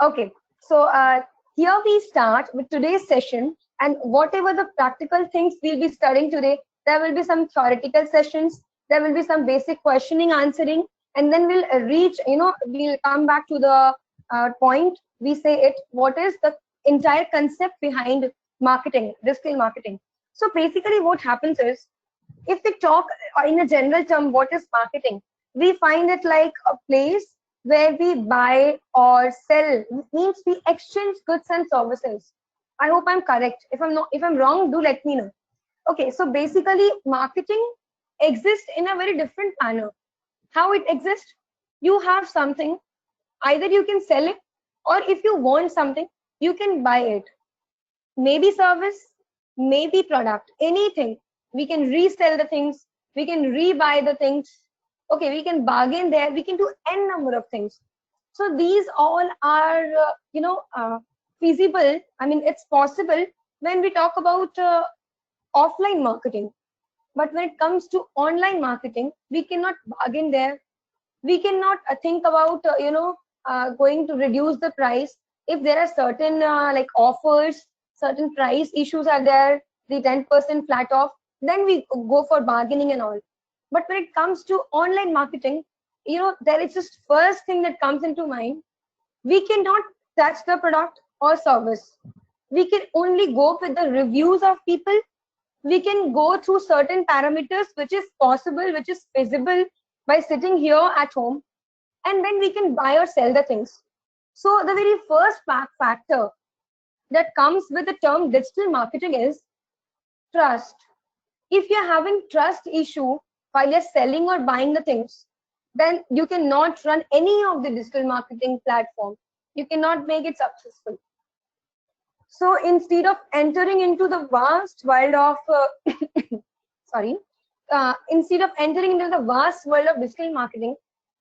Okay, so here we start with today's session, and whatever the practical things we'll be studying today, there will be some theoretical sessions, there will be some basic questioning, answering, and then we'll reach, we'll come back to the point. We say it, what is the entire concept behind marketing, digital marketing. So basically what happens is, if we talk in a general term, what is marketing? We find it like a place where we buy or sell, means we exchange goods and services. I hope I'm correct. If I'm wrong, do let me know. Okay, so basically marketing exists in a very different manner. How it exists? You have something, either you can sell it, or if you want something, you can buy it. Maybe service, maybe product, anything. We can resell the things, we can rebuy the things. Okay, we can bargain there, we can do n number of things. So these all are feasible. I mean, it's possible when we talk about offline marketing. But when it comes to online marketing, we cannot bargain there. We cannot think about going to reduce the price. If there are certain like offers, certain price issues are there, the 10% flat off, then we go for bargaining and all. But when it comes to online marketing, there is just first thing that comes into mind. We cannot touch the product or service. We can only go with the reviews of people. We can go through certain parameters which is possible, which is feasible by sitting here at home, and then we can buy or sell the things. So the very first factor that comes with the term digital marketing is trust. If you're having trust issue while you're selling or buying the things, then you cannot run any of the digital marketing platform. You cannot make it successful. So instead of entering into the vast world of instead of entering into the vast world of digital marketing,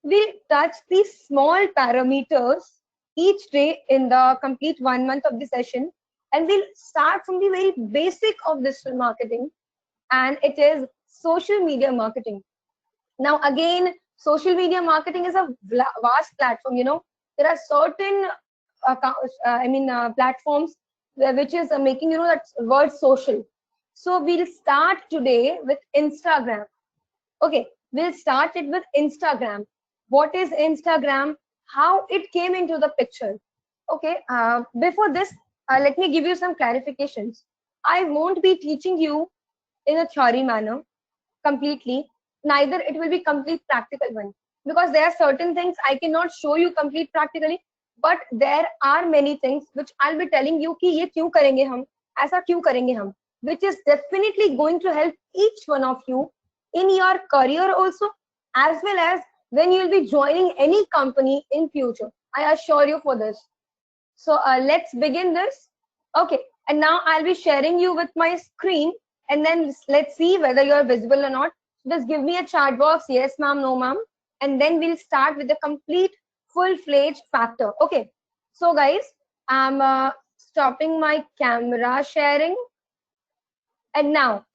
we touch these small parameters each day in the complete 1 month of the session, and we'll start from the very basic of digital marketing, and it is social media marketing. Now again, social media marketing is a vast platform. There are certain platforms which is making that word social. So we'll start today with Instagram. Okay, we'll start it with Instagram. What is Instagram? How it came into the picture? Okay, before this, let me give you some clarifications. I won't be teaching you in a theory manner completely. Neither it will be complete practical one, because there are certain things I cannot show you complete practically, but there are many things which I'll be telling you कि ये क्यों करेंगे हम, ऐसा क्यों करेंगे हम, which is definitely going to help each one of you in your career also, as well as when you will be joining any company in future. I assure you for this. So let's begin this. Okay, and now I'll be sharing you with my screen, and then let's see whether you're visible or not. Just give me a chat box, yes ma'am, no ma'am, and then we'll start with the complete full-fledged factor. Okay, so guys, I'm stopping my camera sharing, and now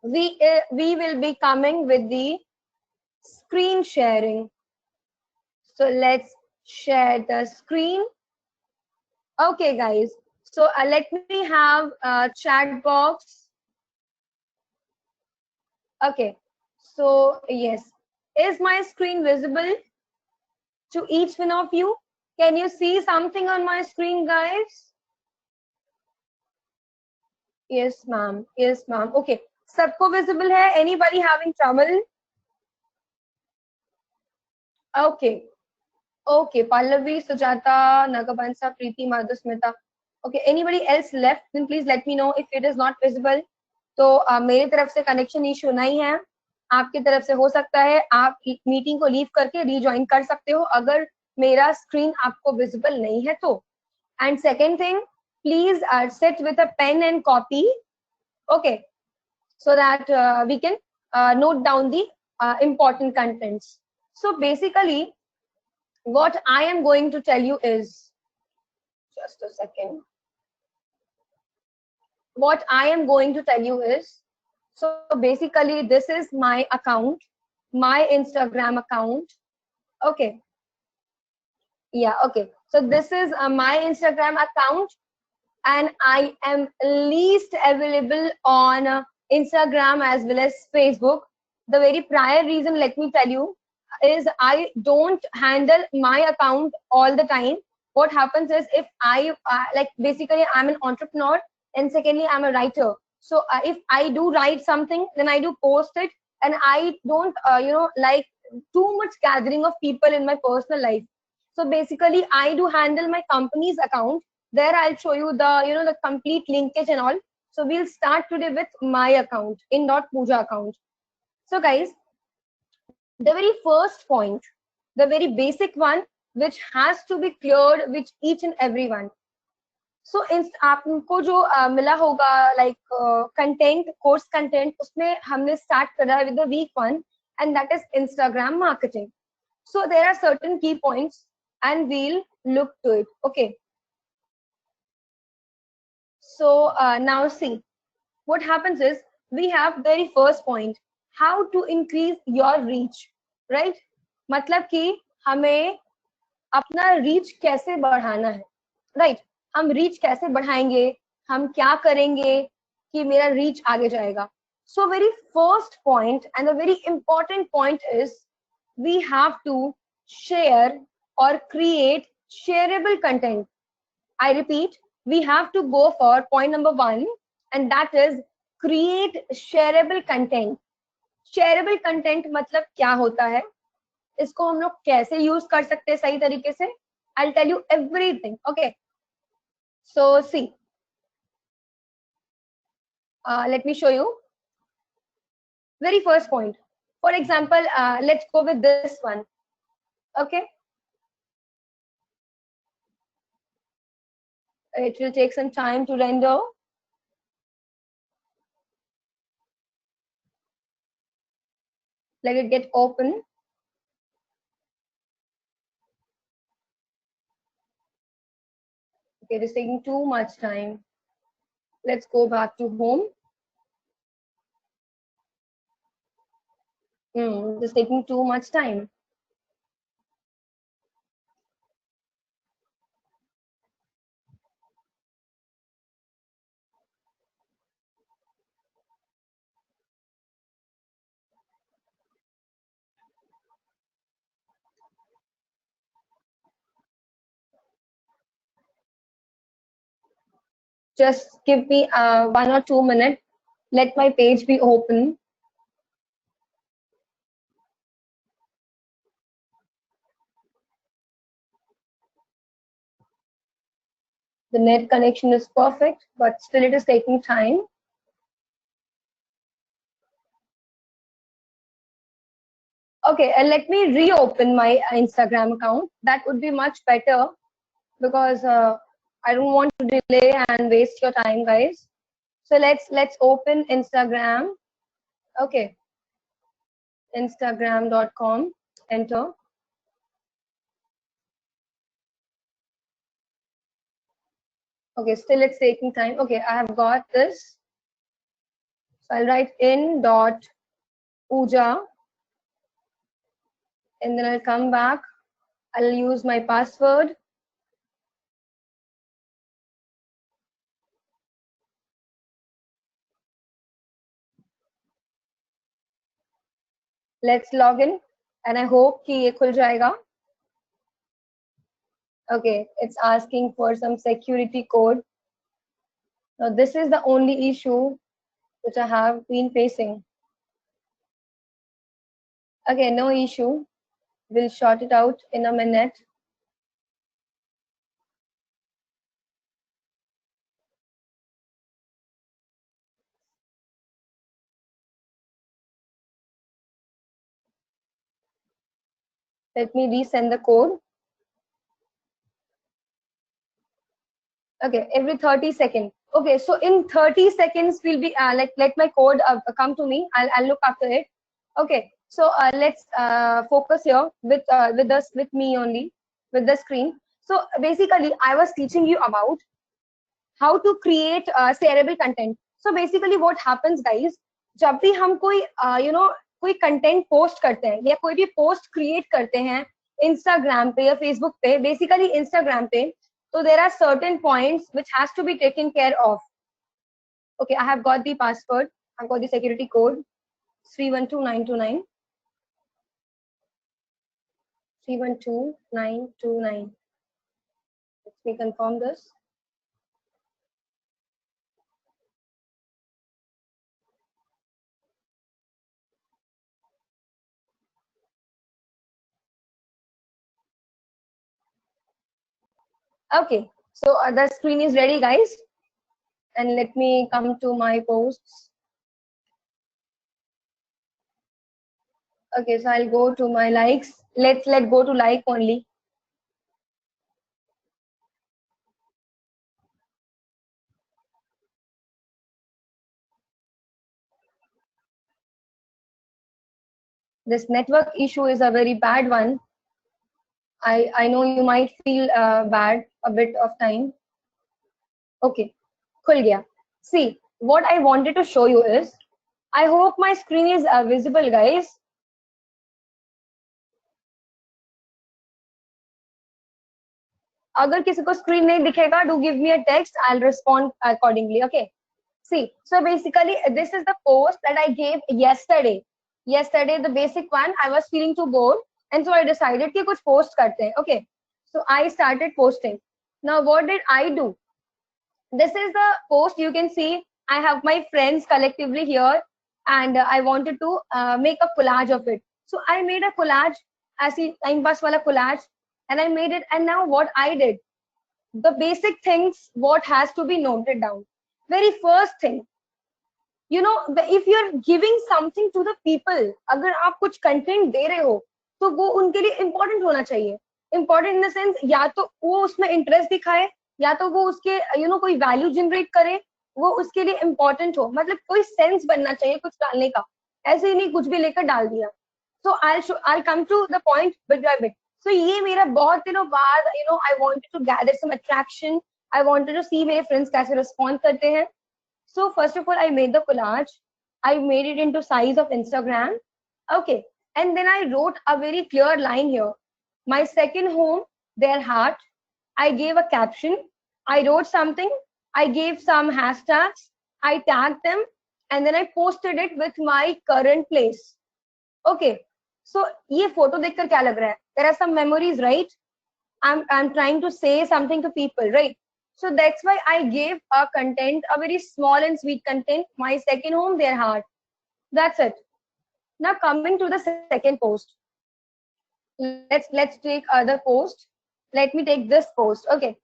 we will be coming with the screen sharing. So let's share the screen. Okay guys, so let me have a chat box. Okay, so yes, is my screen visible to each one of you? Can you see something on my screen, guys? Yes ma'am, yes ma'am. Okay, सबको visible है? Anybody having trouble? Okay. Okay, Pallavi, Sujata, Nagabansa, Preeti, Madhusmita. Okay, anybody else left? Then please let me know if it is not visible. तो मेरी तरफ से connection issue नहीं है, आपकी तरफ से हो सकता है, आप मीटिंग को लीव करके रीजॉइन कर सकते हो अगर मेरा स्क्रीन आपको विजिबल नहीं है तो. And second thing, please sit with a pen and copy, okay, so that we can note down the important contents. So basically, what I am going to tell you is, just a second. What I am going to tell you is, so basically this is my account, my Instagram account. Okay. Yeah, okay. So this is my Instagram account, and I am least available on Instagram as well as Facebook. The very prior reason, let me tell you, is I don't handle my account all the time. What happens is, if I like, basically I'm an entrepreneur, and secondly I'm a writer. So if I do write something, then I do post it, and I don't like too much gathering of people in my personal life. So basically I do handle my company's account. There I'll show you the the complete linkage and all. So we'll start today with my account, in dot puja account. So guys, the very first point, the very basic one, which has to be cleared with each and everyone. So आपको जो मिला होगा like content, course content, उसमें हमने start करा है with the week one, and that is Instagram marketing. So there are certain key points, and we'll look to it. Okay. So now see, what happens is, we have very first point, how to increase your reach, right? मतलब कि हमें अपना reach कैसे बढ़ाना है, right? हम reach कैसे बढ़ाएंगे, हम क्या करेंगे कि मेरा रीच आगे जाएगा? So very first point and the very important point is, we have to share or create shareable content. I repeat, we have to go for point number one, and that is create shareable content. Shareable content मतलब क्या होता है, इसको हम लोग कैसे use कर सकते हैं सही तरीके से? I'll tell you everything. Okay. So see, let me show you. Very first point. For example, let's go with this one. Okay. It will take some time to render. Let it get open. Okay, it is taking too much time. Let's go back to home. It is taking too much time. Just give me 1 or 2 minutes. Let my page be open. The net connection is perfect, but still it is taking time. Okay, and let me reopen my Instagram account. That would be much better, because I don't want to delay and waste your time, guys. So let's open Instagram. Okay, Instagram.com. Enter. Okay, still it's taking time. Okay, I have got this. So I'll write in dot puja, and then I'll come back. I'll use my password. Let's log in, and I hope कि ये खुल जाएगा. Okay, it's asking for some security code. Now this is the only issue which I have been facing. Okay, no issue. We'll sort it out in a minute. Let me resend the code. Okay, every 30 seconds. Okay, so in 30 seconds we'll be let my code come to me. I'll look after it. Okay, so let's focus here with me only, with the screen. So basically I was teaching you about how to create shareable content. So basically what happens, guys, जब भी हम कोई कोई content post करते हैं या कोई भी पोस्ट क्रिएट करते हैं, इंस्टाग्राम पे या फेसबुक पे, बेसिकली इंस्टाग्राम पे, तो there are certain points which has to be taken care of. Okay, I have got the password. I've got the security code 312929. 312929. Let me confirm this. Okay, so the screen is ready, guys. And let me come to my posts. Okay, so I'll go to my likes. Let go to like only. This network issue is a very bad one. I know you might feel bad a bit of time. Okay, खुल गया. See, what I wanted to show you is, I hope my screen is visible, guys. अगर किसी को screen नहीं दिखेगा, do give me a text. I'll respond accordingly. Okay. See, so basically, this is the post that I gave yesterday. Yesterday, the basic one. I was feeling too bored, and so I decided कि कुछ post करते हैं. Okay. So I started posting. Now, what did I do? This is the post. You can see I have my friends collectively here, and I wanted to make a collage of it. So I made a collage, as in time pass wala collage, and I made it. And now what I did, the basic things what has to be noted down. Very first thing, you know, if you're giving something to the people, अगर आप कुछ content दे रहे हो, तो वो उनके लिए important होना चाहिए. Important in the sense, या तो वो उसमें interest दिखाए, या तो वो उसके कोई वैल्यू जनरेट करे, वो उसके लिए इम्पोर्टेंट हो, मतलब कोई सेंस बनना चाहिए कुछ डालने का, ऐसे ही नहीं कुछ भी लेकर डाल दिया. So I come to the point bit by bit. So ये मेरा बहुत दिनों बाद I wanted to gather some attraction. I wanted to see मेरे फ्रेंड्स कैसे रिस्पॉन्ड करते हैं. So first of all I made the collage. I made it into size of Instagram. Okay, and then I wrote a very clear line here. My second home, their heart. I gave a caption. I wrote something. I gave some hashtags. I tagged them, and then I posted it with my current place. Okay. So ये photo देखकर क्या लग रहा है? There are some memories, right? I'm trying to say something to people, right? So that's why I gave a content, a very small and sweet content. My second home, their heart. That's it. Now coming to the second post. Let's take other post. Let me take this post. Okay.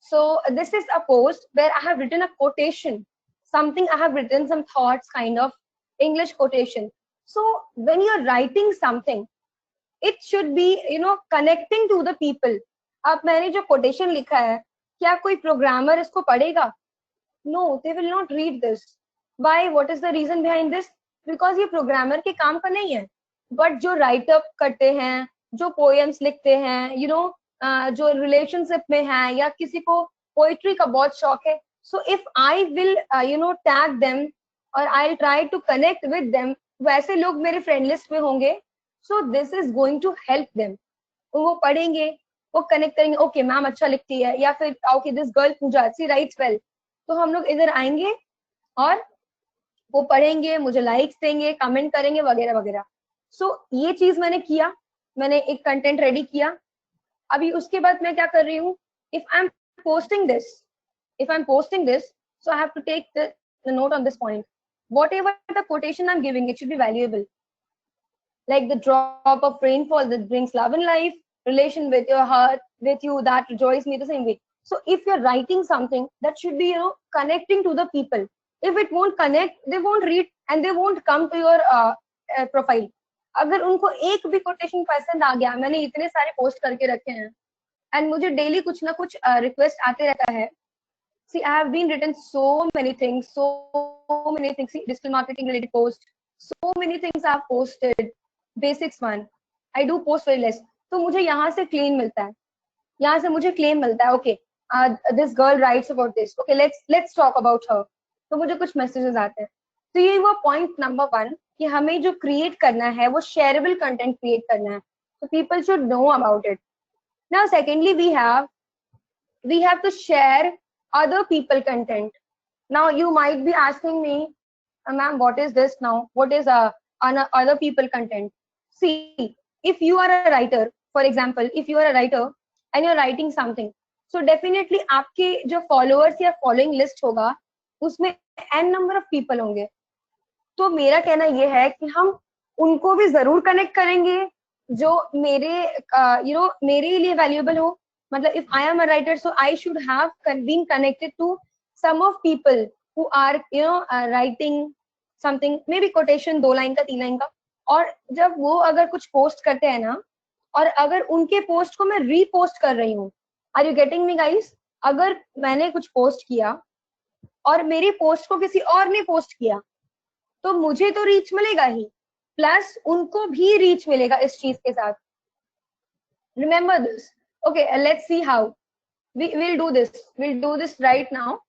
So this is a post where I have written a quotation. Something I have written, some thoughts, kind of English quotation. So when you're writing something, it should be connecting to the people. अब मैंने जो quotation लिखा है, क्या कोई programmer इसको पढ़ेगा? No, they will not read this. Why? What is the reason behind this? Because ये programmer के काम का नहीं है. But जो write up करते हैं, जो poems लिखते हैं, जो रिलेशनशिप में है, या किसी को पोइट्री का बहुत शौक है, so if I will tag them और I try to connect with them, वैसे लोग मेरे फ्रेंड लिस्ट में होंगे. So this is going to help them. वो पढ़ेंगे, वो कनेक्ट करेंगे, ओके मैम अच्छा लिखती है, या फिर okay this girl Pooja C writes well. तो हम लोग इधर आएंगे और वो पढ़ेंगे, मुझे लाइक्स देंगे, कमेंट करेंगे वगैरह वगैरह. सो ये चीज मैंने किया, मैंने एक कंटेंट रेडी किया. अभी उसके बाद मैं क्या कर रही हूँ, if I M posting this, so I have to take the note on this point. Whatever the quotation I'm giving, it should be valuable. Like the drop of rainfall that brings love in life, relation with your heart, with you that rejoice me, the same way. So if you're writing something, that should be connecting to the people. If it won't connect, they won't read and they won't come to your profile. अगर उनको एक भी quotation पसंद आ गया, मैंने इतने सारे post करके रखे हैं एंड मुझे डेली कुछ ना कुछ रिक्वेस्ट आते रहता है. See, I have been written so many things. See, digital marketing related post, so many things I have posted. Basics one, I do post very less. तो मुझे यहाँ से क्लेम मिलता है, यहाँ से मुझे क्लेम मिलता है. Okay, this girl writes about this. Okay, let's talk about her. तो मुझे कुछ मैसेजेस आते हैं. तो ये वो पॉइंट नंबर 1 कि हमें जो क्रिएट करना है वो शेयरेबल कंटेंट क्रिएट करना है. So people should know about it. Now, secondly, we have to share other people content. Now, you might be asking me, ma'am, what is this now? What is other people content? See, if you are a writer, for example, if you are a writer and you're writing something, so definitely आपके जो followers या following list होगा, उसमें n number of people होंगे. तो मेरा कहना ये है कि हम उनको भी जरूर कनेक्ट करेंगे जो मेरे मेरे लिए वैल्यूएबल हो. मतलब if I am a writer, so I should have been connected to some of people who are writing something, maybe quotation 2 line का 3 लाइन का. और जब वो अगर कुछ पोस्ट करते हैं ना, और अगर उनके पोस्ट को मैं रीपोस्ट कर रही हूँ, are you getting me guys? अगर मैंने कुछ पोस्ट किया और मेरी पोस्ट को किसी और ने पोस्ट किया, तो मुझे तो रीच मिलेगा ही, प्लस उनको भी रीच मिलेगा इस चीज के साथ. Remember this. Okay, let's see how we'll do this right now.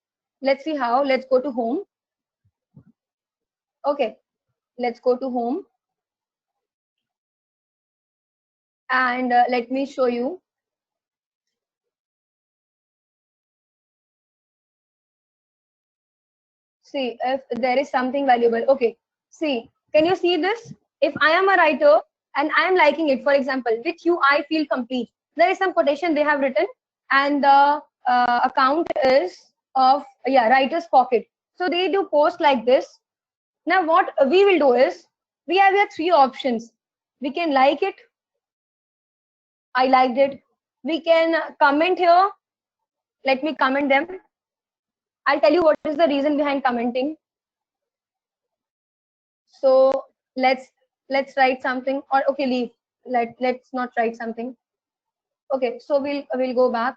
Let's see how. Let's go to home. Okay, let's go to home, and let me show you. See if there is something valuable. Okay, see, can you see this? If I am a writer and I am liking it, for example, with you I feel complete, there is some quotation they have written, and the account is of, yeah, writer's pocket. So they do post like this. Now what we will do is, we have here 3 options. We can like it, I liked it. We can comment here. Let me comment them. I'll tell you what is the reason behind commenting. So let's write something, or okay, leave. Let's not write something. Okay, so we'll go back,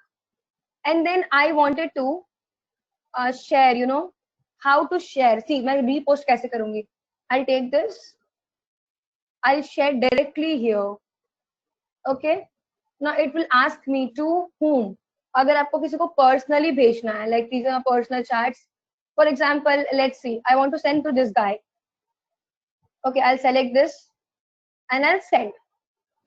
and then I wanted to share. How to share. See, मैं repost कैसे करूँगी? I'll take this. I'll share directly here. Okay. Now it will ask me to whom. अगर आपको किसी को personally भेजना है, like these are personal chats. For example, let's see. I want to send to this guy. Okay, I'll select this and I'll send.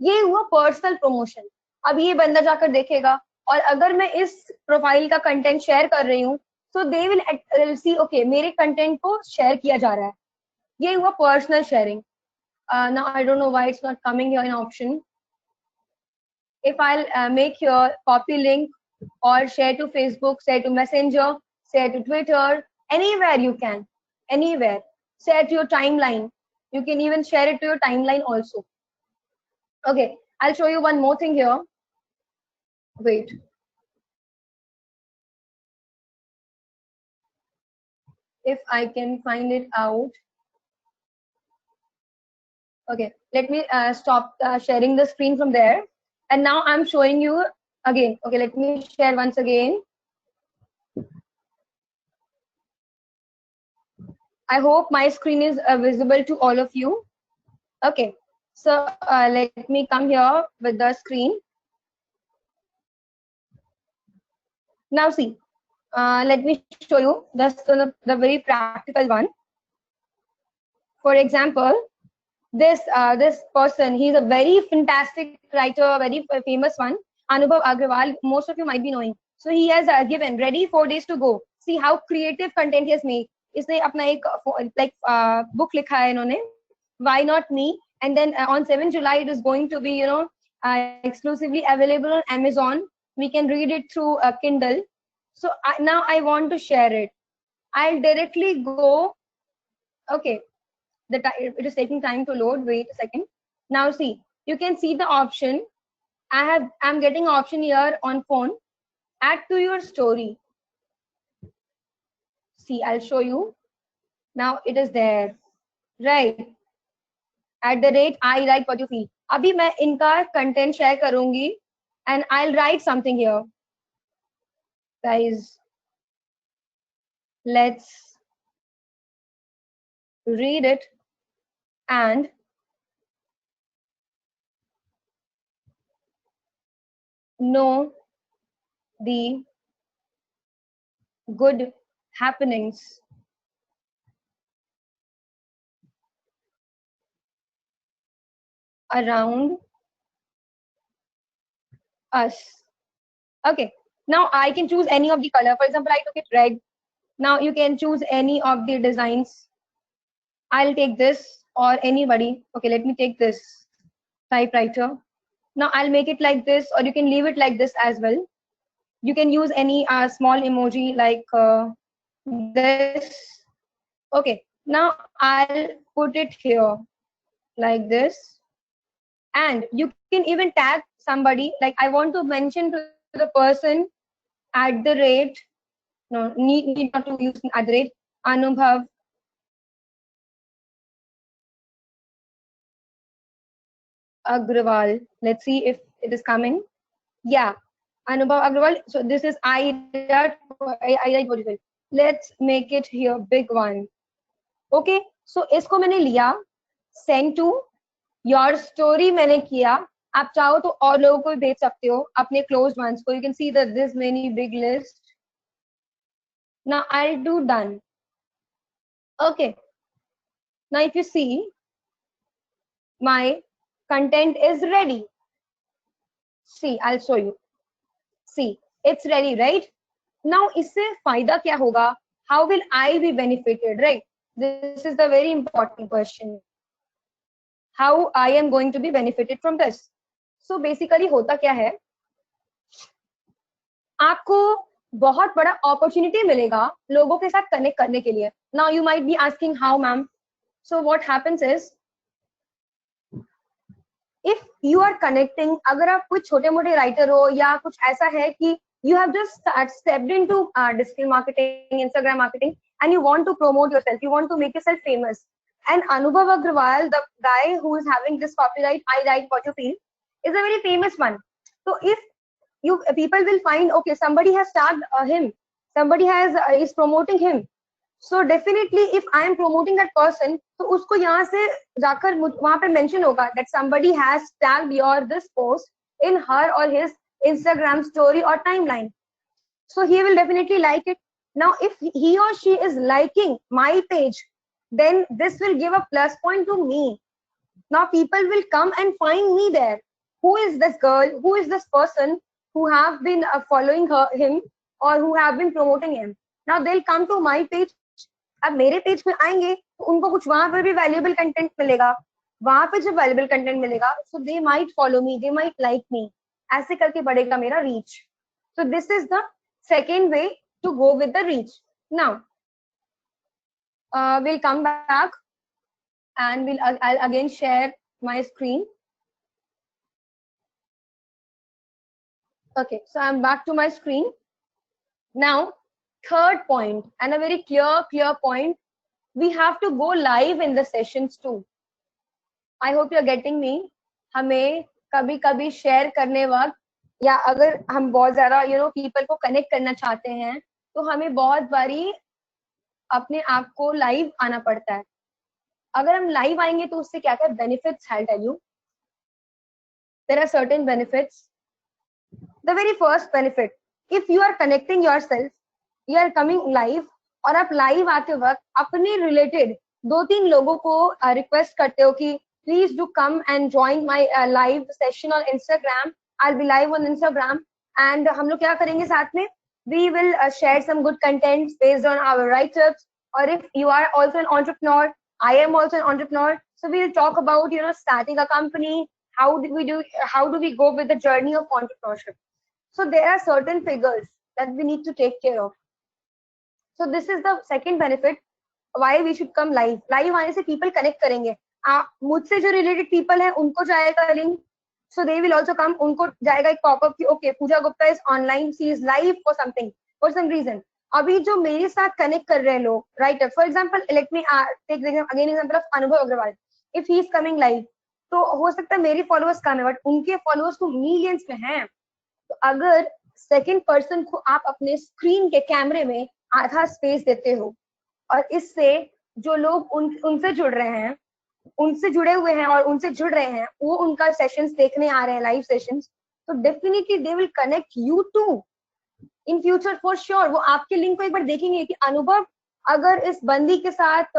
ये हुआ personal promotion. अब ये बंदा जाकर देखेगा, और अगर मैं इस प्रोफाइल का कंटेंट शेयर कर रही हूँ, तो दे विल सी, ओके, मेरे कंटेंट को शेयर किया जा रहा है. ये हुआ personal sharing. Now I don't know why it's not coming here in option. If I'll make your copy link or share to Facebook, share to Messenger, share to Twitter, anywhere you can, anywhere. Share to your timeline. You can even share it to your timeline also. Okay, I'll show you one more thing here. Wait. If I can find it out. Okay, let me stop sharing the screen from there. And now I'm showing you again. Okay, let me share once again. I hope my screen is visible to all of you. Okay, so let me come here with the screen. Now see, let me show you the very practical one. For example, this person, he's a very fantastic writer, very famous one, Anubhav Agrawal. Most of you might be knowing. So he has given ready 4 days to go. See how creative content he has made. इसने अपना एक book लिखा है इन्होंने, Why Not Me, and then on 7th July it is going to be exclusively available on Amazon. We can read it through Kindle. So now I want to share it. I'll directly go. Okay, it is taking time to load. Wait a second. Now see, you can see the option. I'm getting option here on phone. Add to your story. See, I'll show you. Now it is there, right? @ I like what you feel. अभी मैं इनका content share करूंगी, and I'll write something here. Guys, let's read it and know the good happenings around us. Okay, now I can choose any of the color. For example, I took it red. Now you can choose any of the designs. I'll take this, or anybody. Okay, let me take this typewriter. Now I'll make it like this, or you can leave it like this as well. You can use any small emoji like this. Okay, now I'll put it here like this. And you can even tag somebody, like I want to mention to the person @ no, need not to use @ Anubhav Agrawal. Let's see if it is coming. Yeah, Anubhav Agrawal. So this is I write what is it? Let's make it here big one. Okay, so इसको मैंने लिया, send to your story मैंने किया. आप चाहो तो और लोगों को भी भेज सकते हो, अपने closed ones को. You can see that this many big list. Now I'll do done. Okay. Now if you see, my content is ready. See, I'll show you. See, it's ready, right? Now इससे फायदा क्या होगा? How will I be benefited, right? This is the very important question. How I am going to be benefited from this? So basically होता क्या है? आपको बहुत बड़ा अपॉर्चुनिटी मिलेगा लोगों के साथ कनेक्ट करने के लिए. Now you might be asking how, ma'am? So what happens is, if you are connecting, अगर आप कुछ छोटे मोटे राइटर हो या कुछ ऐसा है कि you have just stepped into digital marketing, Instagram marketing, and you want to promote yourself, you want to make yourself famous. And Anubhav Agrawal, the guy who is having this copyright, I write what you feel, is a very famous one. So if you people will find, okay, somebody has tagged him, somebody has is promoting him. So definitely, if I am promoting that person, तो उसको यहाँ से जाकर वहाँ पे mention होगा that somebody has tagged your this post in her or his Instagram story or timeline. So he will definitely like it. Now, if he or she is liking my page, then this will give a plus point to me. Now people will come and find me there. Who is this girl? Who is this person who have been following him or who have been promoting him? Now they'll come to my page. अब मेरे page पे आएंगे तो उनको कुछ वहां पर भी वैल्यूएबल कंटेंट मिलेगा. वहां पे जब वैल्यूएबल कंटेंट मिलेगा, so they might follow me, they might like me. ऐसे करके बढ़ेगा मेरा reach. So this is the second way to go with the reach. Now we'll come back and I'll again share my screen. Okay, so I'm back to my screen. Now, third point, and a very clear point, we have to go live in the sessions too. I hope you're getting me. हमें कभी कभी share करने वक्त, या अगर हम बहुत ज्यादा people को कनेक्ट करना चाहते हैं, तो हमें बहुत बारी अपने आप को लाइव आना पड़ता है. अगर हम लाइव आएंगे तो उससे क्या क्या benefits, I'll tell you. There are certain benefits. The very first benefit, if you are connecting yourself, you are coming live, और आप लाइव आते वक्त अपने रिलेटेड 2-3 लोगों को रिक्वेस्ट करते हो कि please do come and join my live session on Instagram. I will be live on Instagram and हम लोग क्या करेंगे साथ में, we will share some good content based on our writers. और if you are also an entrepreneur, I am also an entrepreneur, so we will talk about starting a company, how do we go with the journey of entrepreneurship. So there are certain figures that we need to take care of. So this is the second benefit why we should come live. Live आने से people connect करेंगे. मुझसे जो related people हैं उनको जाएगा link, so they will also come. उनको जाएगा एक pop-up कि okay, Pooja Gupta is online, she is live for something, for some reason. अभी जो मेरे साथ connect कर रहे हैं लोग, right? For example, let me take again example of Anubhav Agrawal. If he is coming live, तो हो सकता है मेरी followers कम है, but उनके followers तो millions में हैं. तो अगर सेकेंड पर्सन को आप अपने स्क्रीन के कैमरे में आधा स्पेस देते हो, और इससे जो लोग उनसे जुड़ रहे हैं, उनसे जुड़े हुए हैं और उनसे जुड़ रहे हैं, वो उनका सेशंस देखने आ रहे हैं, लाइव सेशंस, तो definitely they will connect you to in future for sure. वो आपके लिंक को एक बार देखेंगे कि अनुभव अगर इस बंदी के साथ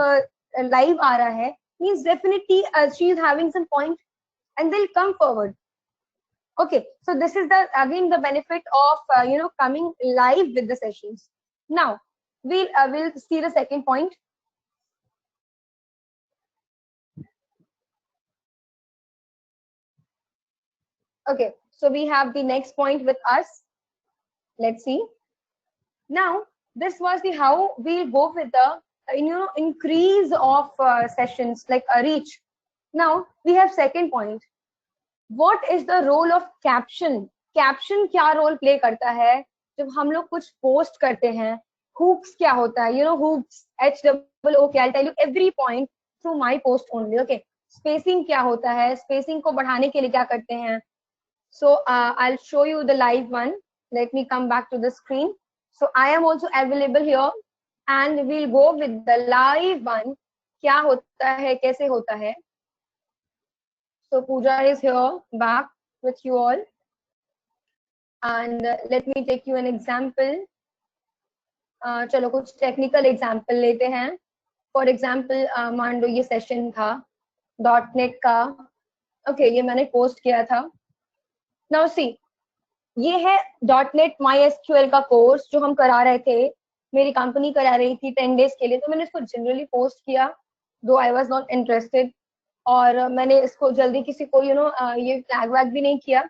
लाइव आ रहा है, means definitely she is having some point, and they will come forward. Okay, so this is the again the benefit of coming live with the sessions. Now we'll see the second point. Okay, so we have the next point with us. Let's see. Now this was the how we'll go with the increase of sessions like a reach. Now we have second point. What is the role of caption? Caption क्या role play करता है जब हम लोग कुछ post करते हैं? Hooks क्या होता है? Hooks, HOOK. I'll tell you every point through my post only. Okay. Spacing क्या होता है? Spacing को बढ़ाने के लिए क्या करते हैं? So I'll show you the live one. Let me come back to the screen. So I am also available here, and we'll go with the live one. क्या होता है? कैसे होता है? So Pooja is here back with you all, and let me take you an example. चलो कुछ technical example लेते हैं. For example, मान लो ये session था .NET का. Okay, ये मैंने post किया था. Now see, ये है .NET MySQL का कोर्स जो हम करा रहे थे. मेरी कंपनी करा रही थी 10 days के लिए, तो मैंने इसको जनरली पोस्ट किया, दो आई वाज नॉट इंटरेस्टेड. और मैंने इसको जल्दी किसी को ये फ्लैग वैग भी नहीं किया.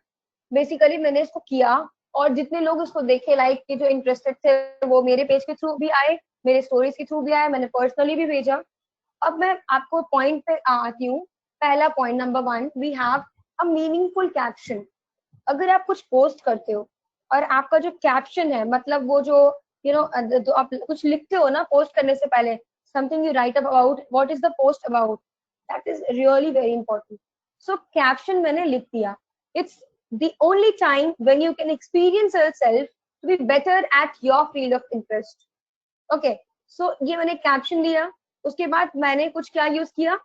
बेसिकली मैंने इसको किया, और जितने लोग इसको देखे लाइक के जो इंटरेस्टेड थे वो मेरे पेज के थ्रू भी आए, मेरे स्टोरीज के थ्रू भी आए, मैंने पर्सनली भी भेजा. अब मैं आपको पॉइंट पे आती हूँ. पहला point number 1, we have a meaningful caption. अगर आप कुछ पोस्ट करते हो और आपका जो कैप्शन है, मतलब वो जो तो आप कुछ लिखते हो ना पोस्ट करने से पहले, something you right about, what is the post about, that is really very important. So caption मैंने लिख दिया. It's the only time when you can experience yourself to be better at your field of interest. Okay, so ये मैंने caption लिया. उसके बाद मैंने कुछ क्या यूज किया,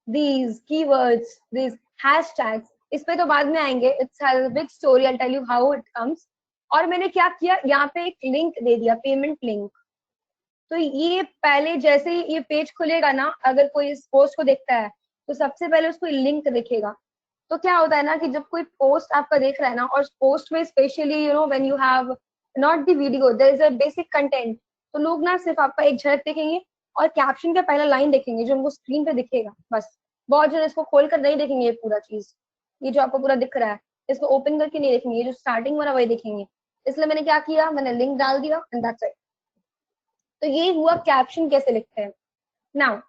these keywords, these hashtags. इस पे तो बाद में आएंगे. It's a big story, I'll tell you how it comes. और मैंने क्या किया, यहाँ पे एक लिंक दे दिया, पेमेंट लिंक. तो ये पहले जैसे ही ये पेज खुलेगा ना, अगर कोई इस पोस्ट को देखता है तो सबसे पहले उसको लिंक दिखेगा. तो क्या होता है ना कि जब कोई पोस्ट आपका देख रहा है ना, और पोस्ट में specially when you have not the video, there is a basic content, तो लोग ना सिर्फ आपका एक झलक देखेंगे और कैप्शन का पहला लाइन देखेंगे जो उनको स्क्रीन पे दिखेगा बस. बहुत जन इसको खोल कर नहीं देखेंगे ये पूरा चीज, ये जो आपको पूरा दिख रहा है इसको ओपन करके नहीं देखेंगे, ये जो स्टार्टिंग वाला वही देखेंगे. इसलिए मैंने क्या किया, मैंने लिंक डाल दिया एंड दैट्स इट. तो ये हुआ कैप्शन कैसे लिखते हैं. Now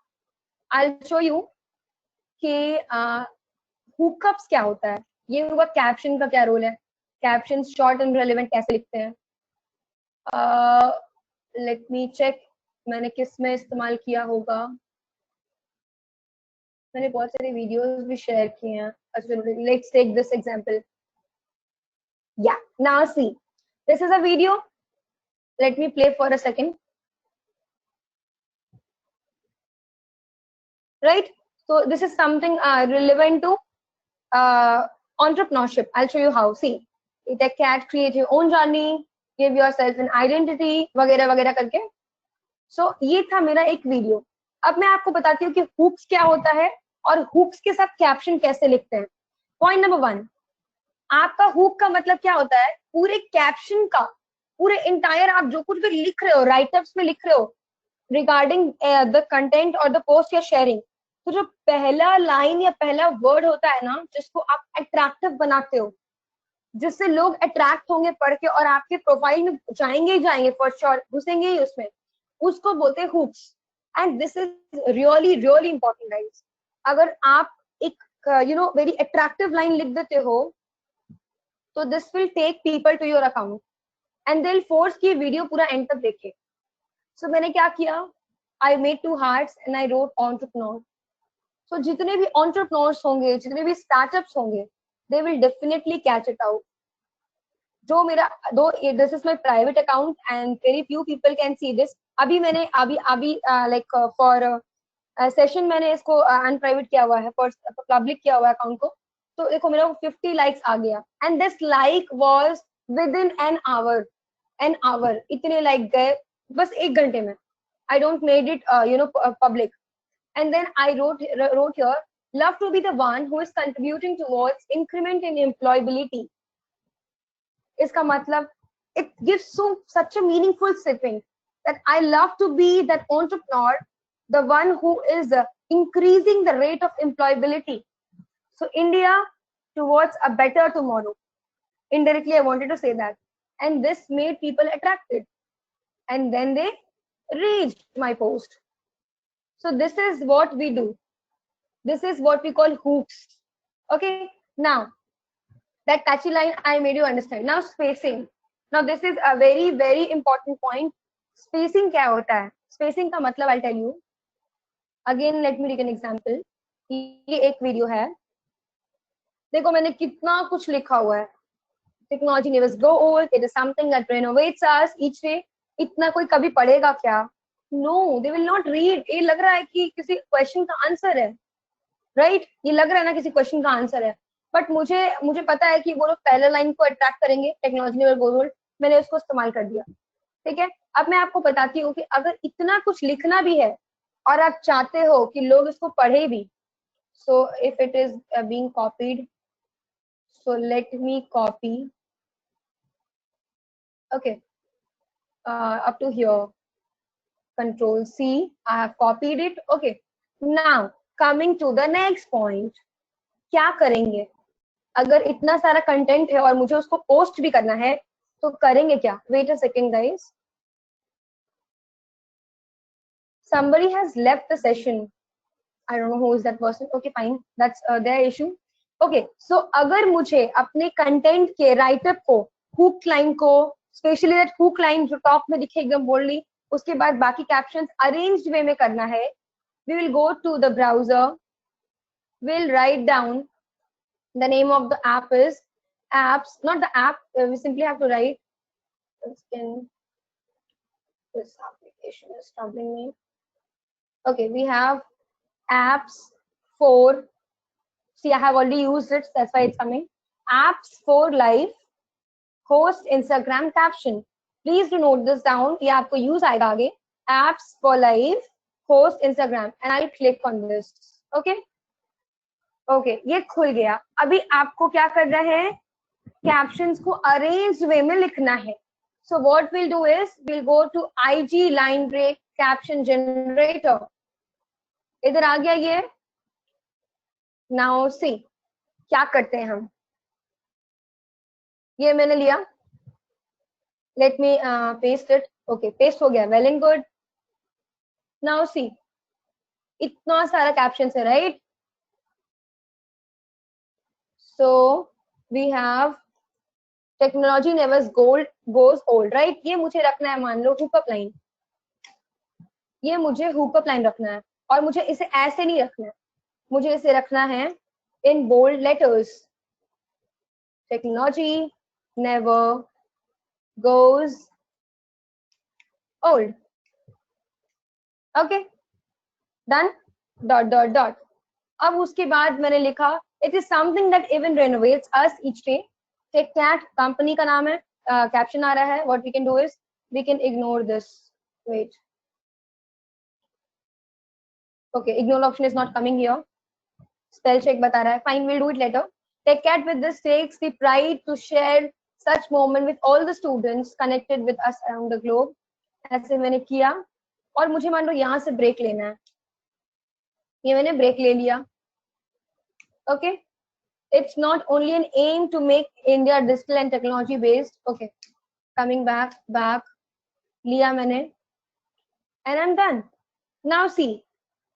I will show you कि हुकअप्स क्या होता है. ये हुआ कैप्शन का क्या रोल है, कैप्शन शॉर्ट एंड रेलेवेंट कैसे लिखते हैं. लेट मी चेक मैंने किस में इस्तेमाल किया होगा. मैंने बहुत सारे वीडियोस भी शेयर किए हैं. Let's take this example. Yeah now see, this is a video. Let me play for a second. Right, so this is something relevant to entrepreneurship. I'll show you how. See, take cat, create your own journey, give yourself an identity, वगैरह वगैरह करके. So ये था मेरा एक video. अब मैं आपको बताती हूँ कि हुक्स क्या होता है और हुक्स के साथ कैप्शन कैसे लिखते हैं. पॉइंट नंबर 1, आपका हुक का मतलब क्या होता है, पूरे कैप्शन का, पूरे इंटायर आप जो कुछ भी लिख रहे हो, राइटअप्स में लिख रहे हो रिगार्डिंग द कंटेंट और द पोस्ट या शेयरिंग, तो जो पहला लाइन या पहला वर्ड होता है ना, जिसको आप अट्रैक्टिव बनाते हो, जिससे लोग अट्रैक्ट होंगे पढ़ के और आपके प्रोफाइल में जाएंगे ही जाएंगे, फॉर श्योर घुसेंगे ही उसमें, उसको बोलते हैं hooks. And this is really really important guys. अगर आप एक वेरी अट्रैक्टिव लाइन लिख देते हो तो this will take people to your account and they will force की वीडियो पूरा एंड तक देखे. सो मैंने क्या किया, I made 2 hearts and I wrote entrepreneur. तो जितने भी एंटरप्रेन्योर्स होंगे, जितने भी स्टार्टअप्स होंगे, they will definitely catch it out. जो मेरा दो, this is my private account and very few people can see this. अभी मैंने अभी लाइक फॉर सेशन मैंने इसको अनप्राइवेट किया हुआ है, फॉर पब्लिक किया हुआ है अकाउंट को. तो देखो मेरा 50 लाइक्स आ गया and this like was with in an hour इतने लाइक गए बस 1 घंटे में. I don't made it public. And then I wrote here, love to be the one who is contributing towards increment in employability. इसका मतलब it gives such a meaningful shipping that I love to be that entrepreneur, the one who is increasing the rate of employability. So India towards a better tomorrow. Indirectly, I wanted to say that. And this made people attracted. And then they reached my post. So this is what we do. This is what we call hooks. Okay. Now, that catchy line I made you understand. Now spacing. Now this is a very, very important point. Spacing क्या होता है? Spacing का मतलब I'll tell you. Again, let me take an example. ये एक video है. देखो मैंने कितना कुछ लिखा हुआ है. Technology never grow old. It is something that renovates us each day. इतना कोई कभी पढ़ेगा क्या? No, they will not read. ये लग रहा है कि किसी क्वेश्चन का आंसर है, राइट? ये लग रहा है ना किसी क्वेश्चन का आंसर है, बट मुझे पता है कि वो लोग पहले लाइन को अट्रैक्ट करेंगे. टेक्नोलॉजी नेवर गोज ओल्ड, मैंने उसको इस्तेमाल कर दिया. ठीक है, अब मैं आपको बताती हूँ कि अगर इतना कुछ लिखना भी है और आप चाहते हो कि लोग इसको पढ़े भी, so if it is being copied, so let me copy. Okay, up to here, control C, I have copied it. Okay, now coming to the next point, क्या करेंगे अगर इतना सारा कंटेंट है और मुझे उसको पोस्ट भी करना है, तो करेंगे क्या? Wait a second guys, somebody has left the session. I don't know who is that person. Okay, fine, that's their issue. Okay, so अगर मुझे अपने कंटेंट के राइटअप को, हुक लाइन को, स्पेशली दैट हुक लाइन जो top में दिखे एकदम बोल्डली, उसके बाद बाकी कैप्शंस अरेंज्ड वे में करना है, we will go to the browser, we'll write down the name of the app is apps, not the app, we simply have to write this application is troubling me. Okay, we have apps for, see I have already used it, that's why it's coming. Apps for live host Instagram caption. Please do note this down, ये आपको use आएगा आगे. Apps for live host Instagram, and I'll click on this. Okay, okay, ये खुल गया. अभी आपको क्या करना है? कैप्शंस को अरेंज वे में लिखना है. So what we'll do is we'll go to IG line break caption generator. इधर आ गया ये. Now see क्या करते हैं हम. ये मैंने लिया. Let me paste it. Okay, paste हो गया. Well and good. Now see, इतना सारा captions है, right? So we have technology never goes old, right? ये मुझे रखना है, मान लो हुकअप लाइन. ये मुझे हुकअप लाइन रखना है और मुझे इसे ऐसे नहीं रखना है, मुझे इसे रखना है in bold letters. Technology never goes old. Okay, done. Dot dot dot. अब उसके बाद मैंने लिखा it is something that even renovates us each day. TechCat company का नाम है. कैप्शन आ रहा है. What we can do is we can ignore this. Wait. Okay, ignore option is not coming here. Spell check बता रहा है. Fine, we'll do it later. TechCat with this takes the pride to share such moment with all the students connected with us around the globe. ऐसे मैंने किया और मुझे मान लो यहाँ से ब्रेक लेना है. ये मैंने ब्रेक ले लिया. Okay, it's not only an aim to make India digital and technology based. Okay, coming back लिया मैंने and I'm done. Now see,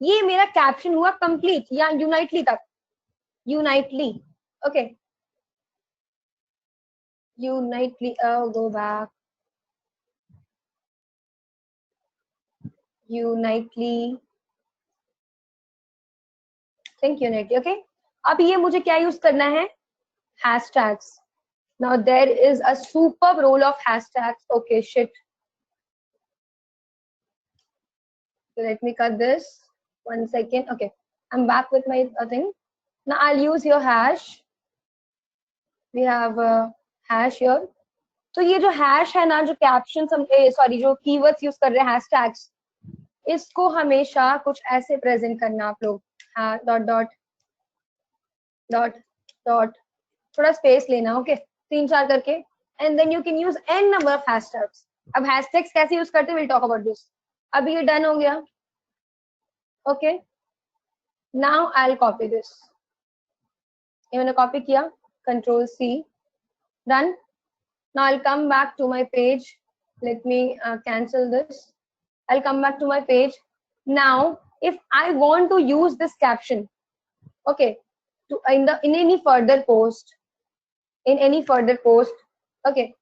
ये मेरा कैप्शन हुआ कंप्लीट या यूनाइटली तक. यूनाइटली. Okay, unitely. Go back. Unitely. Think unitely. Okay, अब ये मुझे क्या यूज करना है? hashtags. Now there is a superb role of hashtags. Okay, shit. So let me cut this. 1 second. Okay, I'm back with my thing. Now I'll use your hash. We have a hash here. तो ये जो hash है ना, जो captions हम sorry जो keywords use कर रहे हैं hashtags, इसको हमेशा कुछ ऐसे प्रेजेंट करना आप लोग. डॉट डॉट डॉट डॉट, थोड़ा स्पेस लेना. ओके, 3-4 करके. and then you can use n number of hashtags. अब hashtags कैसे use करते हैं, we'll talk about this. अभी ये done हो गया. Okay, now I'll copy this. ये मैंने copy किया, Control C, done. Now I'll come back to my page. Let me cancel this. I'll come back to my page. Now, if I want to use this caption, okay, in any further post, okay.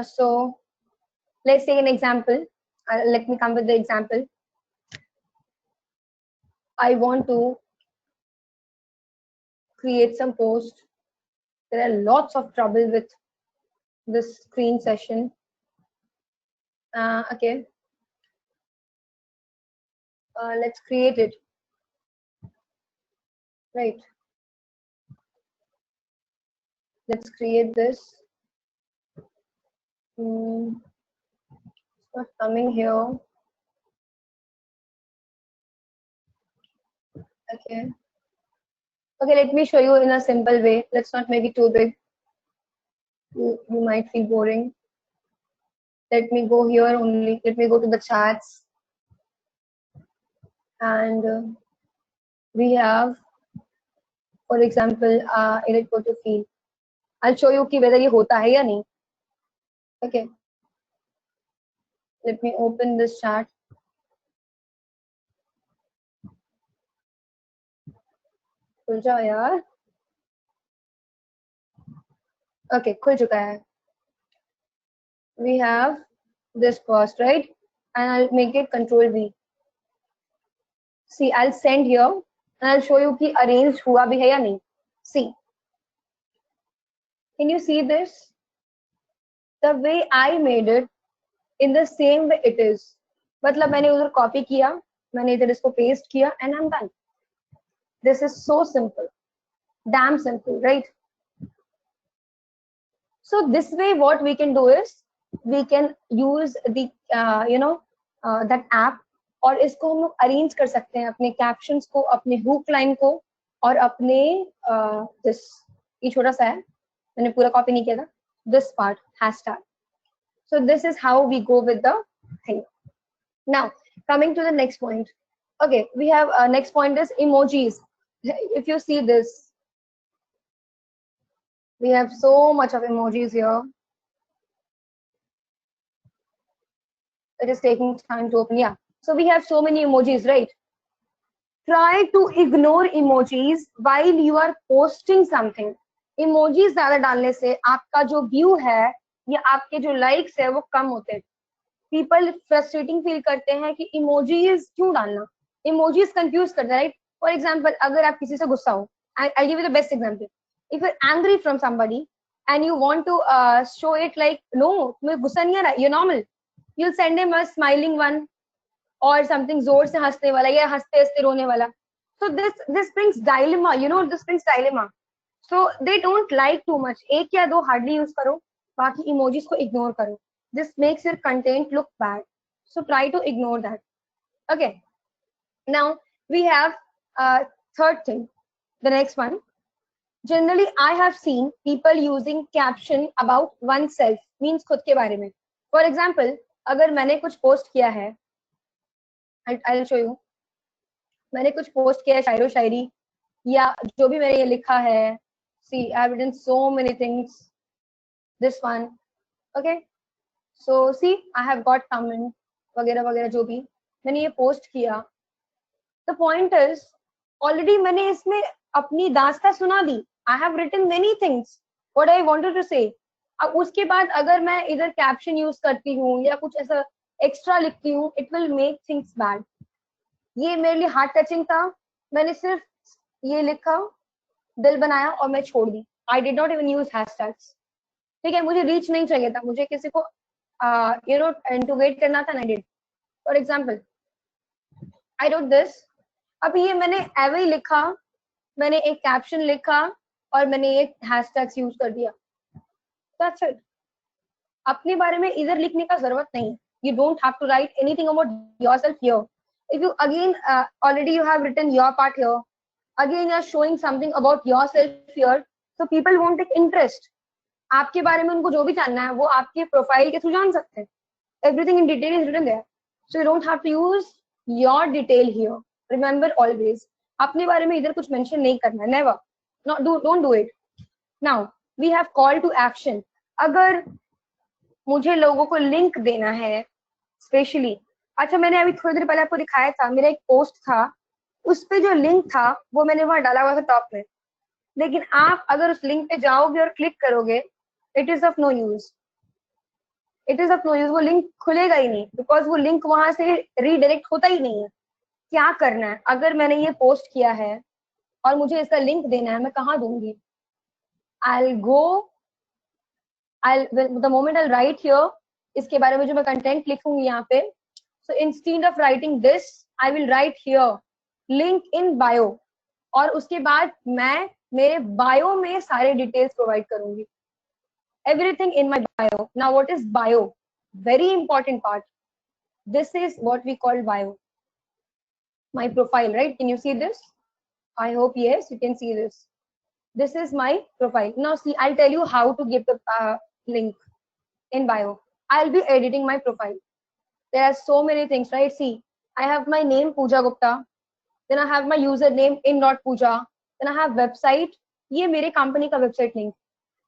So let's take an example. Let me come with the example. I want to create some post. There are lots of trouble with this screen session. Okay. Let's create it. Right. Let's create this. It's not coming here. Okay. Okay, let me show you in a simple way. Let's not make it too big. You might feel boring. Let me go here only. Let me go to the chats. And we have, for example, edit go to field. I'll show you whether ये होता है या नहीं. Okay. Let me open this chat. खुल जाओ यार. Okay, खुल चुका है. We have this post, right? And I'll make it Control V. See, I'll send here and I'll show you कि arranged हुआ भी है या नहीं. See. Can you see this? The way I made it, in the same way it is. मतलब मैंने उधर copy किया, मैंने इधर इसको paste किया, and I'm done. This is so simple, damn simple, right? So this way, what we can do is we can use the that app, और इसको हम लोग arrange कर सकते हैं अपने captions को, अपने hook line को, और अपने this ये छोटा सा है, मैंने पूरा copy नहीं किया था. This part hashtag. So this is how we go with the thing. Now coming to the next point. Okay, we have next point is emojis. If you see this, we have so much of emojis here. It is taking time to open. Yeah, so we have so many emojis, right? Try to ignore emojis while you are posting something. Emojis ज़्यादा डालने से आपका जो view है या आपके जो likes है वो कम होते हैं. People frustrating feel करते हैं कि emojis क्यों डालना? Emojis confuse करते हैं, right? For example, अगर आप किसी से गुस्सा हो, I'll give you the best example. If you're angry from somebody and you want to show it like, no, तुम्हें गुस्सा नहीं आ रहा, you're normal. You'll send him a smiling one or something जोर से हंसने वाला या हंसते हंसते रोने वाला. So this brings dilemma, this brings dilemma. So they don't like too much. एक या दो hardly use करो, बाकी emojis को ignore करो. This makes your content look bad. So try to ignore that. Okay. Now we have third thing. The next one. Generally, I have seen people using caption about oneself, means खुद के बारे में. For example, अगर मैंने कुछ post किया है, I'll show you. मैंने कुछ post किया है शायरो शायरी या जो भी मैंने ये लिखा है. See, I've written so many things. This one, okay. So see, I have got comment वगैरह वगैरह जो भी मैंने ये post किया. The point is, already मैंने इसमें अपनी दास्तां सुना दी. I have written many things. What I wanted to say. अब उसके बाद अगर मैं इधर caption use करती हूँ या कुछ ऐसा extra लिखती हूँ, it will make things bad. ये मेरे लिए heart touching था. मैंने सिर्फ ये लिखा, दिल बनाया और मैं छोड़ दी. I did not even use hashtags. ठीक है, मुझे reach नहीं चाहिए था, मुझे किसी को integrate करना था, I did. For example, I wrote this. अब ये मैंने ऐसे ही लिखा, मैंने एक caption लिखा और मैंने एक hashtags use कर दिया. That's it. अपने बारे में इधर लिखने का जरूरत नहीं. You don't have to write anything about yourself here. If you again already you have written your part here, again you are showing something about yourself here, so people won't take interest. आपके बारे में उनको जो भी जानना है वो आपके प्रोफाइल के थ्रू जान सकते हैं. Everything in detail is written there, so you don't have to use your detail here. Remember always, अपने बारे में इधर कुछ मेंशन नहीं करना है, never. Not don't do it. Now we have call to action. अगर मुझे लोगों को लिंक देना है स्पेशली, अच्छा मैंने अभी थोड़ी देर पहले आपको दिखाया था, मेरा एक पोस्ट था, उस पे जो लिंक था वो मैंने वहां डाला हुआ था टॉप में, लेकिन आप अगर उस लिंक पे जाओगे और क्लिक करोगे, it is of no use. It is of no use. वो लिंक खुलेगा ही नहीं, बिकॉज वो लिंक वहां से रीडायरेक्ट होता ही नहीं है. क्या करना है, अगर मैंने ये पोस्ट किया है और मुझे इसका लिंक देना है, मैं कहाँ दूंगी? I'll go, the moment I'll write here, इसके बारे में जो मैं कंटेंट लिखूंगी यहाँ पे, so instead of writing this, I will write here link in bio, और उसके बाद मैं मेरे बायो में सारे डिटेल्स प्रोवाइड करूंगी. Everything in my bio. Now what is bio? Very important part. This is what we call bio. My profile, right? Can you see this? I hope yes, you can see this. This is my profile. Now see, I'll tell you how to give the link in bio. I'll be editing my profile. There are so many things, right? See, I have my name Pooja Gupta. Then I have my username in.pooja. Then I have website. ये मेरे company का website link.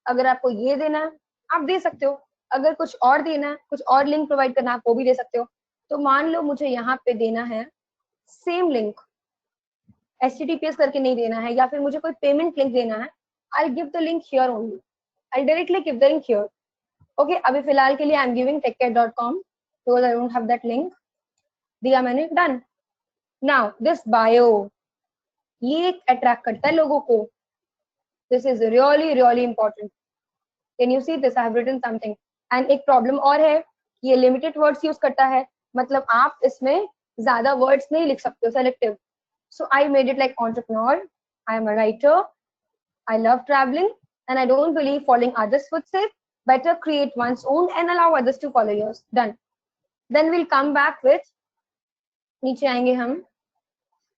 अगर आपको ये देना है आप दे सकते हो, अगर कुछ और देना है, कुछ और लिंक प्रोवाइड करना है, आप वो भी दे सकते हो. तो मान लो मुझे यहाँ पे देना है सेम लिंक, HTTPS करके नहीं देना है, या फिर मुझे कोई पेमेंट लिंक देना है, I'll give the link here only. I'll directly give the link here. Okay, अभी फिलहाल के लिए I'm giving techcat.com because I don't have that link. दिया मैंने, done. Now this bio, ये अट्रैक्ट करता है लोगों को. This is really really important. Can you see this? I have written something. And एक प्रॉब्लम और है, ये लिमिटेड वर्ड्स यूज करता है, मतलब आप इसमें ज्यादा वर्ड्स नहीं लिख सकते हो, selective. So I made it like entrepreneur, I am a writer, I love traveling, and I don't believe following others' footsteps. Better create one's own and allow others to follow yours. Done. Then we'll come back with, नीचे आएंगे हम,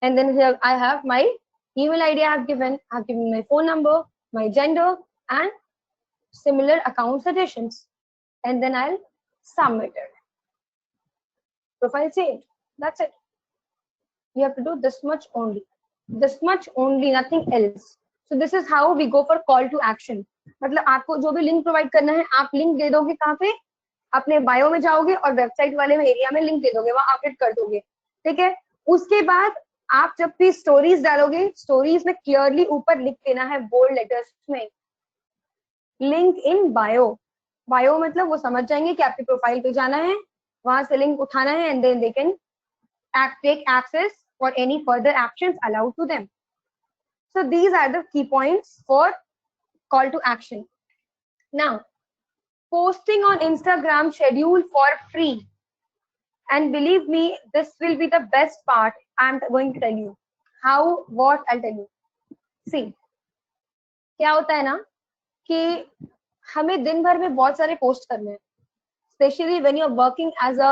and then here I have my email ID I have given my phone number, my gender, and similar account suggestions, and then I'll submit it. Profile saved. That's it. You have to do this much only, nothing else. So this is how we go for call to action. मतलब आपको जो भी link provide करना है, आप link दे दोगे कहाँ पे? अपने बायो में जाओगे और वेबसाइट वाले में एरिया में लिंक दे दोगे, वहां अपडेट कर दोगे. ठीक है. उसके बाद आप जब भी स्टोरीज डालोगे, स्टोरीज में क्लियरली ऊपर लिख देना है बोल्ड लेटर्स में, लिंक इन बायो. बायो मतलब वो समझ जाएंगे कि आपके प्रोफाइल पे जाना है, वहां से लिंक उठाना है, and then they can take access for any further actions allowed to them. So these are the key points for call to action. Now, posting on Instagram schedule for free, and believe me, this will be the best part. I'm going to tell you how, what I'll tell you. See, क्या होता है ना कि हमें दिन भर में बहुत सारे पोस्ट करने हैं, especially when you're working as a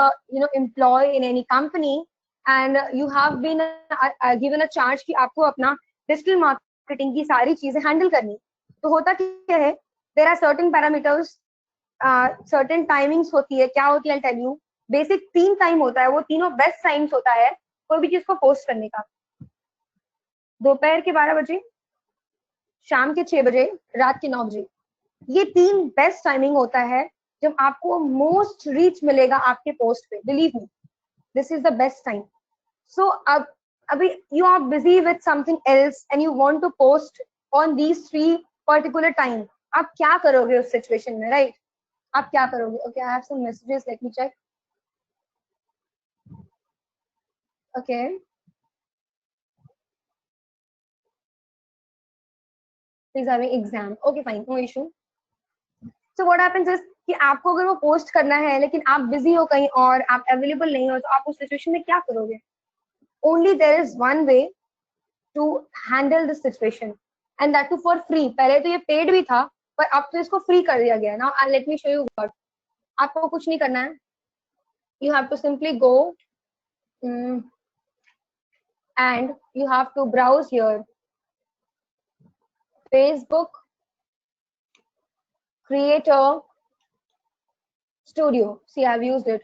employee in any company, and you have been given a charge कि आपको अपना डिजिटल मार्केटिंग की सारी चीजें हैंडल करनी. तो होता क्या है, there are certain parameters, certain timings होती है. क्या होती है, I'll tell you. Basic 3 time होता है, वो तीनों बेस्ट टाइम्स होता है कोई भी चीज को पोस्ट करने का. दोपहर के 12 बजे, शाम के 6 बजे, रात के 9 बजे. ये 3 बेस्ट टाइमिंग होता है जब आपको मोस्ट रीच मिलेगा आपके पोस्ट पे. Believe me, this is the best time. So अब अभी you are busy with something else and you want to post on these 3 particular time. आप क्या करोगे उस सिचुएशन में, राइट? आप क्या करोगे? Okay, I have some messages, let me check. Okay, he's having exam. Okay, fine, no issue. So what happens is कि आपको अगर वो पोस्ट करना है लेकिन आप बिजी हो कहीं और, आप अवेलेबल नहीं हो, तो आप उस सिचुएशन में क्या करोगे? Only there is one way to handle this situation, and that too for free. पहले तो ये पेड भी था, पर अब तो इसको फ्री कर दिया गया. Now let me show you what. आपको कुछ नहीं करना है. You have to simply go and you have to browse here Facebook Creator Studio. See, I've used it.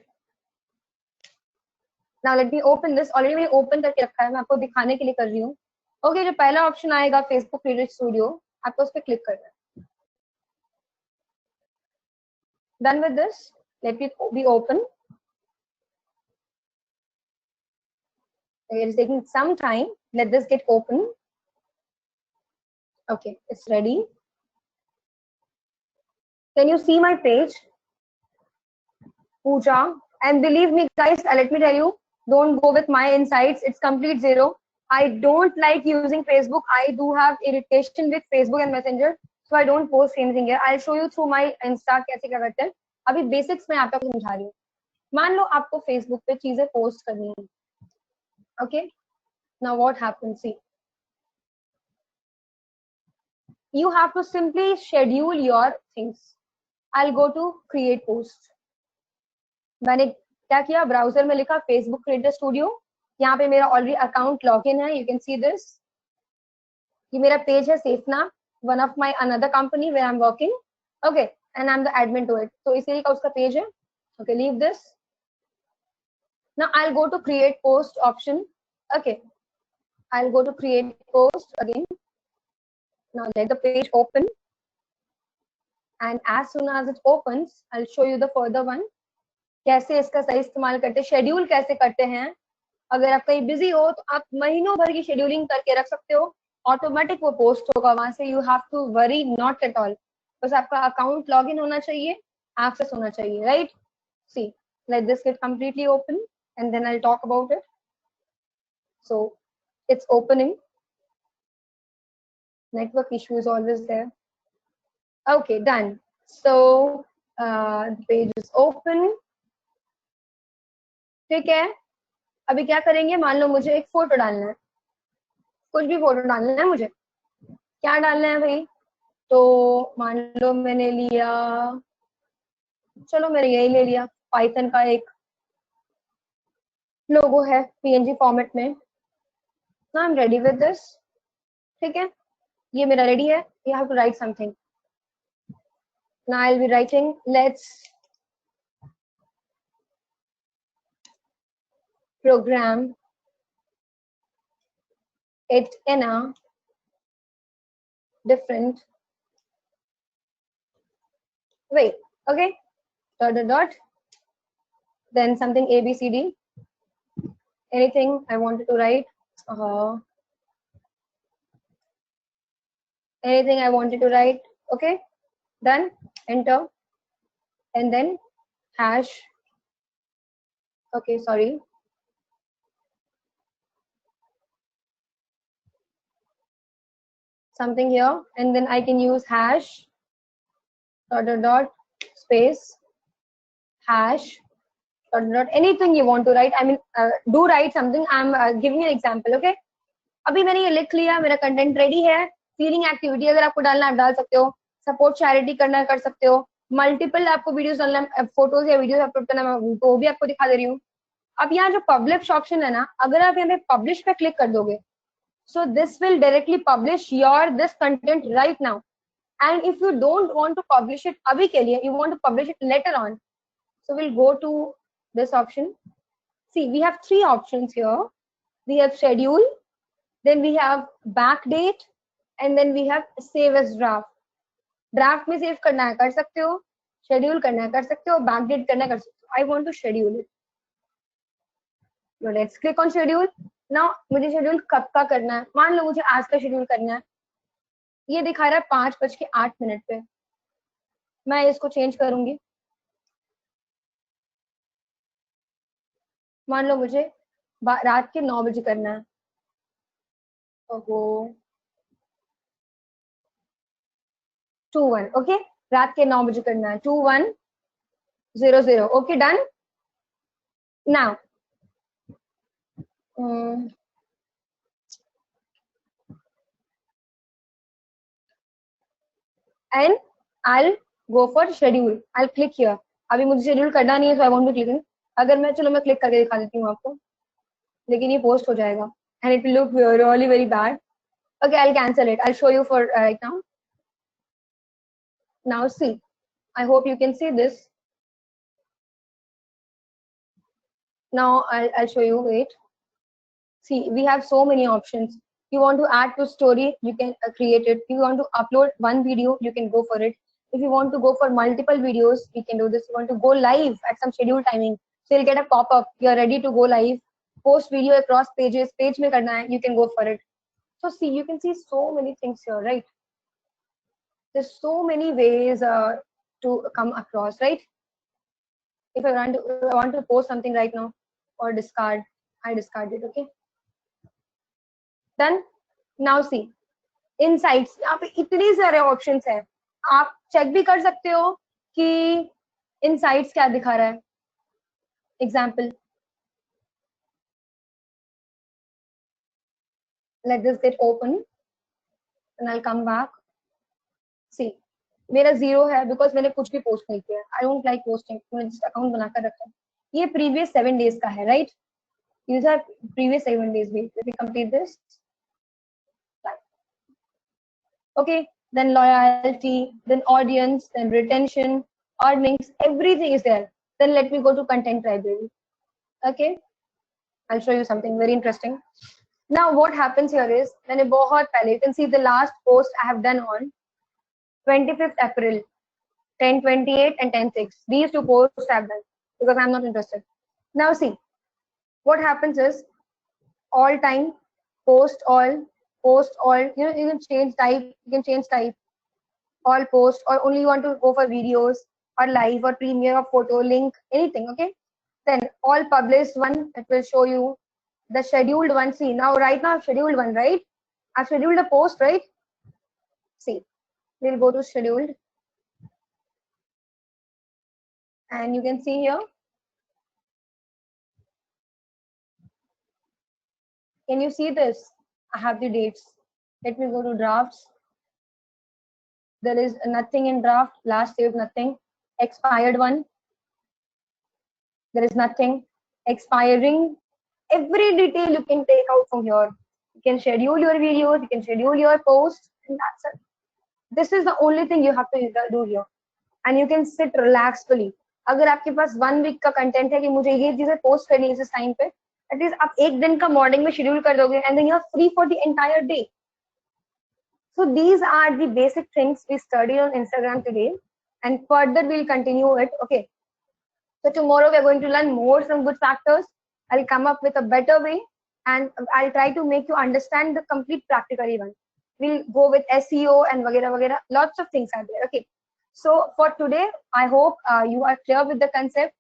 Now let me open this. Already मैंने open करके रखा है, मैं आपको दिखाने के लिए कर रही हूँ. Okay, जो पहला ऑप्शन आएगा Facebook Creator Studio, आपको उस पर क्लिक करना है. Done with this. Let it be open. It is taking some time. Let this get open. Okay, it's ready. Can you see my page? Pooja. And believe me, guys, let me tell you, don't go with my insights. It's complete zero. I don't like using Facebook. I do have irritation with Facebook and Messenger, so I don't post anything here. I'll show you through my Insta कैसे क्या करते हैं. अभी basics में आपको समझा रही हूँ. मान लो आपको Facebook पे चीजें पोस्ट करनी है. Okay. Now what happens? See, you have to simply schedule your things. I'll go to create post. मैंने क्या किया, ब्राउजर में लिखा Facebook Creator Studio. यहाँ पे मेरा ऑलरेडी अकाउंट लॉगिन है. You can see this. ये मेरा पेज है सेफना, one of my another company where I am working. Okay, and I am the admin to it. तो इसी का उसका पेज है. Okay, leave this. Now I will go to create post option. Okay, I will go to create post again. Now let the page open, and as soon as it opens I will show you the further one. कैसे इसका सही इस्तेमाल करते हैं, schedule कैसे करते हैं. अगर आप कहीं बिजी हो तो आप महीनों भर की शेड्यूलिंग करके रख सकते हो. ऑटोमेटिक वो पोस्ट होगा वहां से. You have to worry not at all. बस आपका अकाउंट लॉगिन होना चाहिए, एक्सेस होना चाहिए, right. See, let this get completely open and then I will talk about it. So it's opening. Network issue is always there. Okay, done. So the page is open. ठीक है. अभी क्या करेंगे, मान लो मुझे एक फोटो डालना है. कुछ भी फोटो डालना है मुझे. क्या डालना है भाई? तो मान लो मैंने लिया, चलो मैंने यही ले लिया, पाइथन का एक लोगो है पीएनजी फॉर्मेट में. I am ready with this. ठीक है, ये मेरा रेडी है. You have to write something. Now I will be writing, let's program it in a different way. Okay, dot dot dot, then something ABCD, anything I wanted to write. Anything I wanted to write. Okay, done. Enter, and then hash. Okay, sorry. Something here, and then I can use hash dot dot dot space hash dot dot, anything you want to write. I mean, do write something. I'm giving you an example. Okay, अभी मैंने ये लिख लिया, मेरा content ready है. Feeling activity अगर आपको डालना आप डाल सकते हो. सपोर्ट चैरिटी करना कर सकते हो. मल्टीपल आपको वीडियोस डालना, फोटोज या वीडियोस अपलोड करना, तो वो भी आपको दिखा दे रही हूँ. अब यहाँ जो पब्लिश ऑप्शन है ना, अगर आप यहाँ पे पब्लिश पे क्लिक कर दोगे, so this will directly publish your this content right now. And if you don't want to publish it abhi ke liye, you want to publish it later on, so we'll go to this option. See, we have three options here. We have schedule, then we have backdate, and then we have save as draft. Draft में save करना है कर सकते हो, schedule करना है कर सकते हो, backdate करना है कर सकते हो. I want to schedule it. So let's click on schedule. Now मुझे शेड्यूल कब का करना है. मान लो मुझे आज का शेड्यूल करना है. ये दिखा रहा है 5:08 पे. मैं इसको चेंज करूंगी. मान लो मुझे रात के 9 बजे करना है. ओहो, 2:1. ओके, रात के 9 बजे करना है. 2:1:00. Okay, done. Now and I'll go for schedule. I'll click here. अभी मुझे शेड्यूल करना नहीं है, so I want to click. अगर मैं, चलो मैं क्लिक करके दिखा देती हूँ आपको, लेकिन ये पोस्ट हो जाएगा and it will look really very bad. Okay, I'll cancel it. I'll show you for right now. Now see, I hope you can see this. Now I'll show you. Wait. See, we have so many options. You want to add to story, you can create it. If you want to upload one video, you can go for it. If you want to go for multiple videos, we can do this. You want to go live at some scheduled timing, so you'll get a pop-up. You're ready to go live. Post video across pages. Page mein karna hai, you can go for it. So see, you can see so many things here, right? There's so many ways to come across, right? If I want to post something right now or discard, I discard it. Okay. Done. Now see, insights यहाँ पे इतने सारे options हैं. आप check भी कर सकते हो कि इनसाइट्स क्या दिखा रहा है. Example, let this get open and I come back. See, मेरा 0 है बिकॉज मैंने कुछ भी पोस्ट नहीं किया. I don't like posting. मैंने जस्ट अकाउंट बनाकर रखा है. ये प्रीवियस 7 डेज का है, right? These are previous 7 days. Wait, let me complete this. Okay, then loyalty, then audience, then retention, earnings, everything is there. Then let me go to content library. Okay, I'll show you something very interesting. Now what happens here is, मैंने बहुत पहले, you can see the last post I have done on 25th April, 10:28 and 10:06. These two posts I have done because I'm not interested. Now see, what happens is, all time, post all, you know, you can change type, all post, or only you want to go for videos or live or premiere or photo link, anything. Okay, then all published one, it will show you the scheduled one. See, now right now I've scheduled one, right? I've scheduled a post, right? See, we'll go to scheduled and you can see here. Can you see this? I have the dates. Let me go to drafts. There is nothing in draft. Last saved, nothing. Expired one, there is nothing. Expiring, every detail you can take out from here. You can schedule your videos, you can schedule your posts, and that's it. This is the only thing you have to do here. And you can sit relaxedly. अगर आपके पास 1 week का content है कि मुझे ये चीजें post करनी है इस टाइम पे, एटलीस्ट आप एक दिन का मॉर्निंग में शेड्यूल कर दोगे and then you are free for the entire day. So these are the basic things we studied on Instagram today, and further we'll continue it. Okay, so tomorrow we're going to learn more some good factors. I'll come up with a better way and I'll try to make you understand the complete practically one. We'll go with SEO and वगैरह. Lots of things are there. Okay, so for today I hope you are clear with the concept.